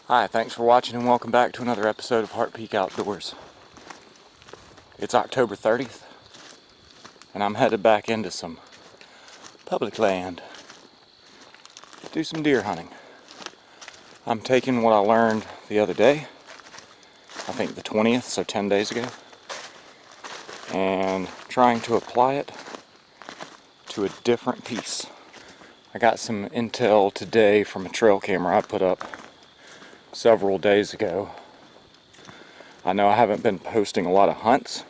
Hi, thanks for watching and welcome back to another episode of Heart Peak Outdoors. It's October 30th and I'm headed back into some public land to do some deer hunting. I'm taking what I learned the other day, I think the 20th, so 10 days ago, and trying to apply it to a different piece. I got some intel today from a trail camera I put up several days ago. I know I haven't been posting a lot of hunts,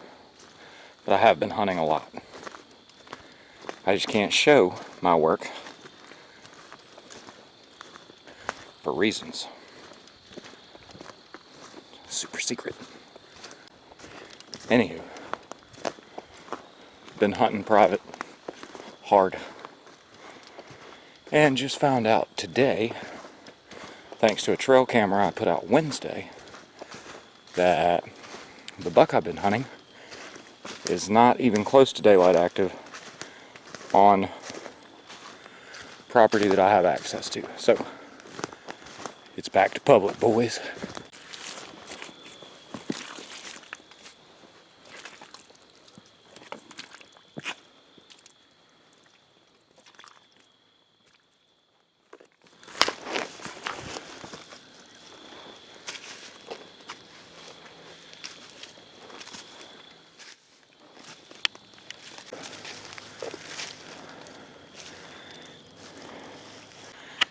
but I have been hunting a lot. I just can't show my work for reasons. Super secret. Anywho, been hunting private hard. And just found out today, thanks to a trail camera I put out Wednesday, that the buck I've been hunting is not even close to daylight active on property that I have access to. So, it's back to public, boys.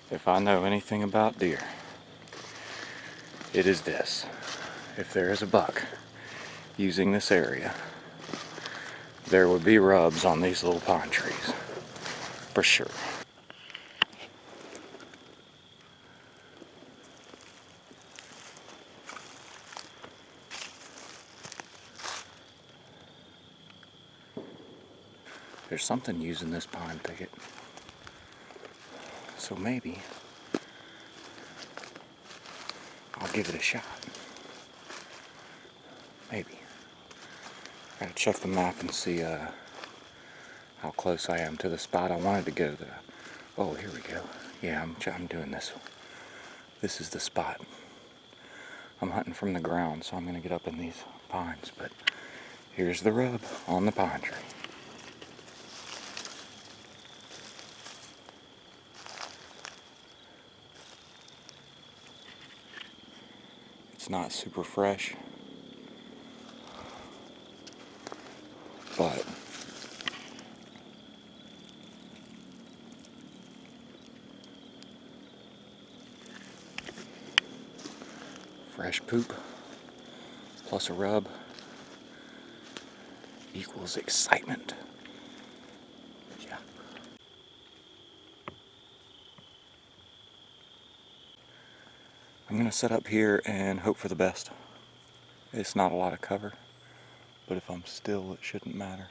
If I know anything about deer, it is this. If there is a buck using this area, there would be rubs on these little pine trees, for sure. There's something using this pine thicket, so maybe I'll give it a shot. Maybe. Gotta check the map and see how close I am to the spot I wanted to go to. Oh, here we go. Yeah, I'm doing this. This is the spot. I'm hunting from the ground, so I'm gonna get up in these pines, but here's the rub on the pine tree. It's not super fresh, but fresh poop plus a rub equals excitement. Yeah. I'm gonna set up here and hope for the best. It's not a lot of cover, but if I'm still, it shouldn't matter.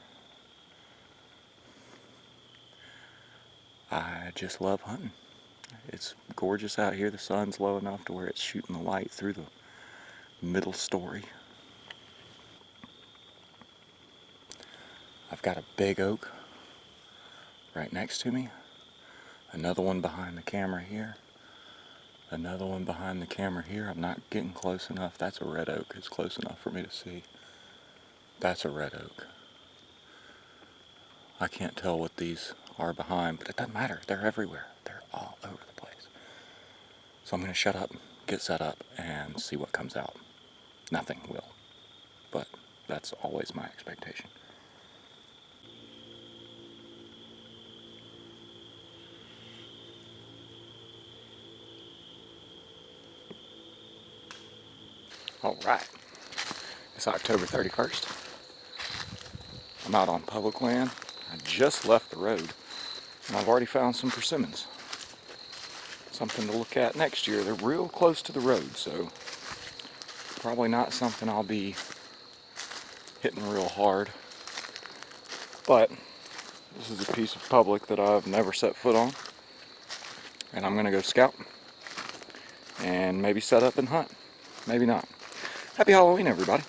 I just love hunting. It's gorgeous out here. The sun's low enough to where it's shooting the light through the middle story. I've got a big oak right next to me. Another one behind the camera here. Another one behind the camera here. I'm not getting close enough. That's a red oak. It's close enough for me to see. That's a red oak. I can't tell what these are behind, but it doesn't matter. They're everywhere. They're all over the place. So I'm going to shut up, get set up, and see what comes out. Nothing will, but that's always my expectation. Alright, it's October 31st. I'm out on public land. I just left the road, and I've already found some persimmons. Something to look at next year. They're real close to the road, so probably not something I'll be hitting real hard. But this is a piece of public that I've never set foot on, and I'm going to go scout and maybe set up and hunt. Maybe not. Happy Halloween, everybody.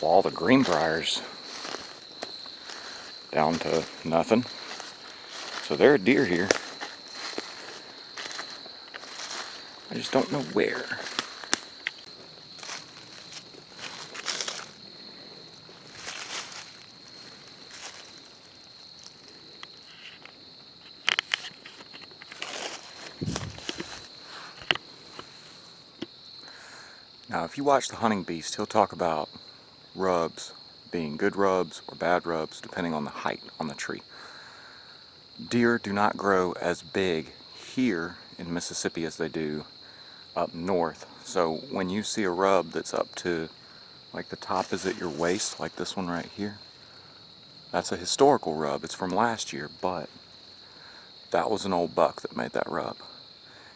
Well, all the greenbriers down to nothing. So there are deer here. I just don't know where. Now, if you watch The Hunting Beast, he'll talk about rubs being good rubs or bad rubs depending on the height on the tree. Deer do not grow as big here in Mississippi as they do up north. So when you see a rub that's up to, like, the top is at your waist, like this one right here, that's a historical rub. It's from last year, but that was an old buck that made that rub.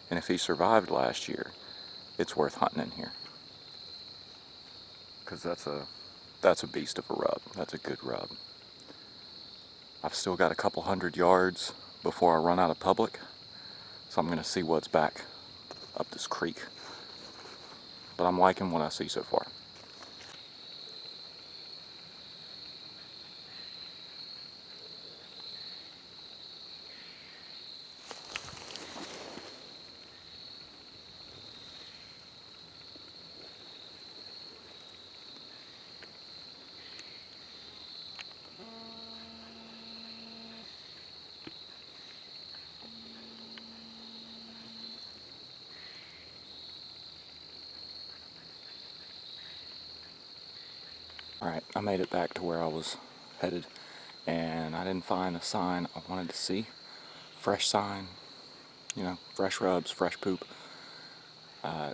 And if he survived last year, it's worth hunting in here. Because that's a beast of a rub. That's a good rub. I've still got a couple hundred yards before I run out of public, so I'm going to see what's back up this creek. But I'm liking what I see so far. Alright, I made it back to where I was headed, and I didn't find the sign I wanted to see. Fresh sign, you know, fresh rubs, fresh poop.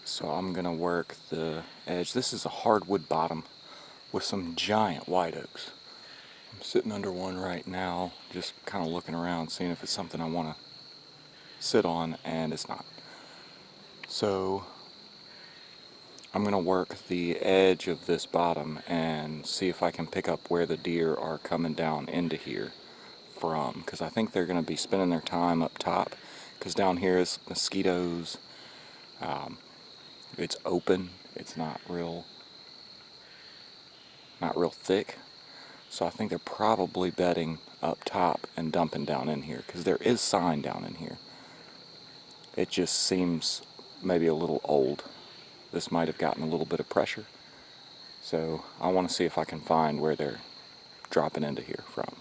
So I'm gonna work the edge. This is a hardwood bottom with some giant white oaks. I'm sitting under one right now, just kind of looking around, seeing if it's something I want to sit on, and it's not. So I'm going to work the edge of this bottom and see if I can pick up where the deer are coming down into here from, because I think they're going to be spending their time up top, because down here is mosquitoes. It's open, it's not real thick, so I think they're probably bedding up top and dumping down in here, because there is sign down in here. It just seems maybe a little old. This might have gotten a little bit of pressure. So I want to see if I can find where they're dropping into here from.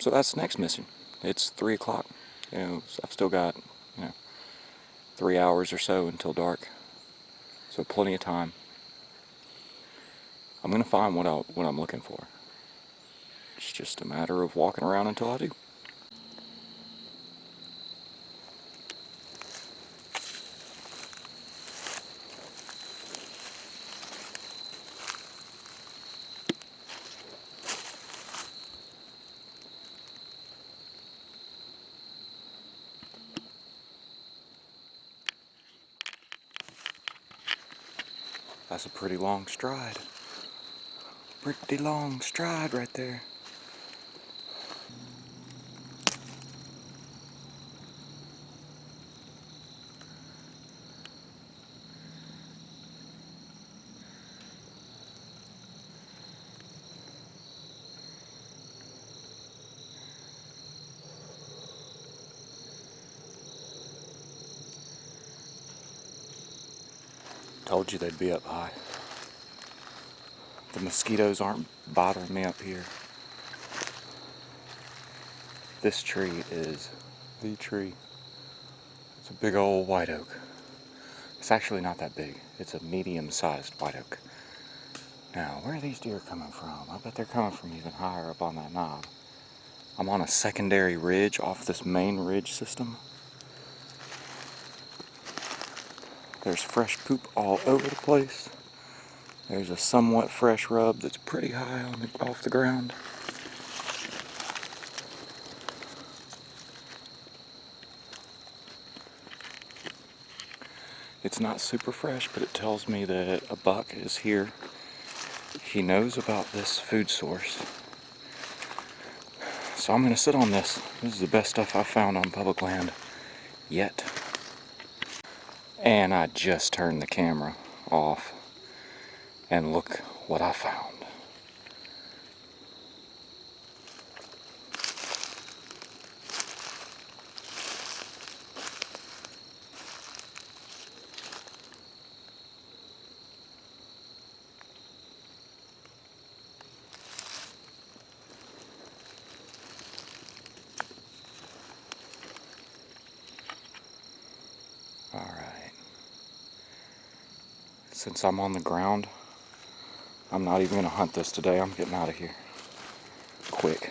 So that's the next mission. It's 3 o'clock. You know, I've still got, 3 hours or so until dark. So plenty of time. I'm going to find what I'm looking for. It's just a matter of walking around until I do. That's a pretty long stride. Pretty long stride right there. Told you they'd be up high. The mosquitoes aren't bothering me up here. This tree is the tree. It's a big old white oak. It's actually not that big. It's a medium-sized white oak. Now, where are these deer coming from? I bet they're coming from even higher up on that knob. I'm on a secondary ridge off this main ridge system. There's fresh poop all over the place. There's a somewhat fresh rub that's pretty high off the ground. It's not super fresh, but it tells me that a buck is here. He knows about this food source. So I'm going to sit on this. This is the best stuff I've found on public land yet. And I just turned the camera off. And look what I found. Alright. Since I'm on the ground, I'm not even going to hunt this today. I'm getting out of here. Quick.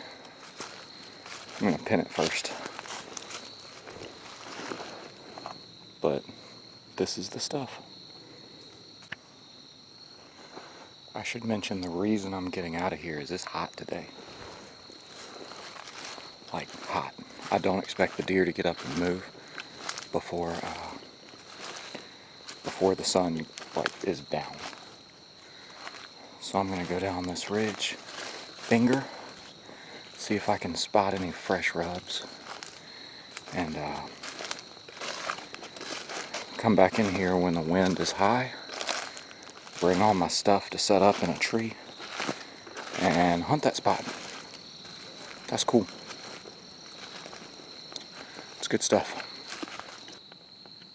I'm going to pin it first. But this is the stuff. I should mention the reason I'm getting out of here is it's hot today. Like, hot. I don't expect the deer to get up and move before the sun is down. So I'm gonna go down this ridge, finger, see if I can spot any fresh rubs, and come back in here when the wind is high, bring all my stuff to set up in a tree, and hunt that spot. That's cool. It's good stuff.